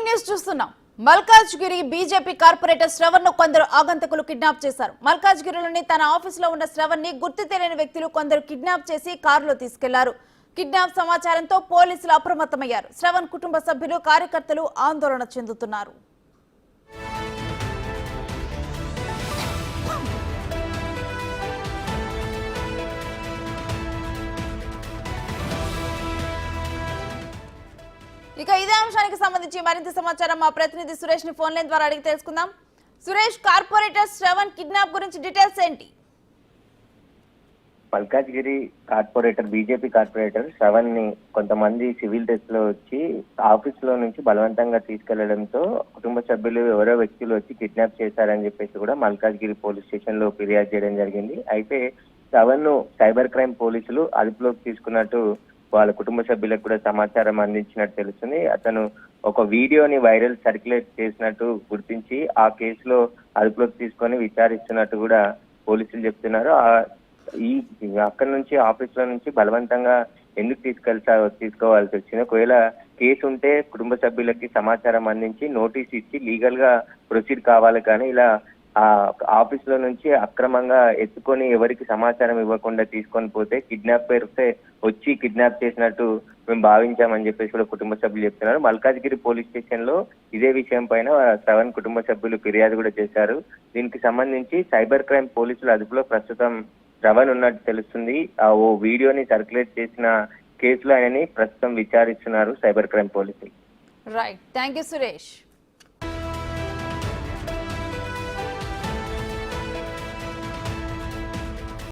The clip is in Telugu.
బ్రేకింగ్ న్యూస్ చూస్తున్నాం. మల్కాజ్గిరి బీజేపీ కార్పొరేటర్ శ్రవణ్ ను కొందరు ఆగంతకులు కిడ్నాప్ చేశారు. మల్కాజ్గిరిలోని తన ఆఫీసులో ఉన్న శ్రవణ్ ని గుర్తు తెలియని వ్యక్తులు కొందరు కిడ్నాప్ చేసి కారులో తీసుకెళ్లారు. కిడ్నాప్ సమాచారంతో పోలీసులు అప్రమత్తమయ్యారు. శ్రవణ్ కుటుంబ సభ్యులు కార్యకర్తలు ఆందోళన చెందుతున్నారు. ఇక ఇదే అంశానికి సంబంధించి మరింత సమాచారం మా ప్రతినిధి సురేష్ ని ఫోన్ లైన్ ద్వారా అడిగి తెలుసుకుందాం. సురేష్, కార్పొరేటర్ శ్రవణ్ కిడ్నాప్ గురించి డీటెయిల్స్ ఏంటి? Malkajgiri corporator BJP corporator Shravan ని కొంతమంది సివిల్ డ్రెస్ లో వచ్చి ఆఫీస్ లో నుంచి బలవంతంగా తీసుకెళ్లడంతో కుటుంబ సభ్యులు ఎవరో వ్యక్తులు వచ్చి కిడ్నాప్ చేశారని చెప్పేసి కూడా మల్కాజ్గిరి పోలీస్ స్టేషన్ లో ఫిర్యాదు చేయడం జరిగింది. అయితే శ్రవణ్ ను సైబర్ క్రైమ్ పోలీసులు అదుపులోకి తీసుకున్నట్టు వాళ్ళ కుటుంబ సభ్యులకు కూడా సమాచారం అందించినట్టు తెలుస్తుంది. అతను ఒక వీడియోని వైరల్ సర్క్యులేట్ చేసినట్టు గుర్తించి ఆ కేసులో అదుపులోకి తీసుకొని విచారిస్తున్నట్టు కూడా పోలీసులు చెప్తున్నారు. అక్కడి నుంచి ఆఫీస్ లో నుంచి బలవంతంగా ఎందుకు తీసుకోవాల్సి వచ్చింది, ఒకవేళ కేసు ఉంటే కుటుంబ సభ్యులకి సమాచారం అందించి నోటీస్ ఇచ్చి లీగల్ గా ప్రొసీడ్ కావాలి, కానీ ఇలా ఆ ఆఫీస్ లో నుంచి అక్రమంగా ఎత్తుకొని ఎవరికి సమాచారం ఇవ్వకుండా తీసుకొని పోతే కిడ్నాప్ పేరుతే వచ్చి కిడ్నాప్ చేసినట్టు మేము భావించామని చెప్పేసి కూడా కుటుంబ సభ్యులు చెప్తున్నారు. మల్కాజ్గిరి పోలీస్ స్టేషన్ లో ఇదే విషయం పైన శ్రవణ్ కుటుంబ సభ్యులు ఫిర్యాదు కూడా చేశారు. దీనికి సంబంధించి సైబర్ క్రైమ్ పోలీసుల అదుపులో ప్రస్తుతం శ్రవణ్ ఉన్నట్టు తెలుస్తుంది. ఓ వీడియోని సర్క్యులేట్ చేసిన కేసులో ఆయనని ప్రస్తుతం విచారిస్తున్నారు సైబర్ క్రైమ్ పోలీసులు. Right, thank you Suresh.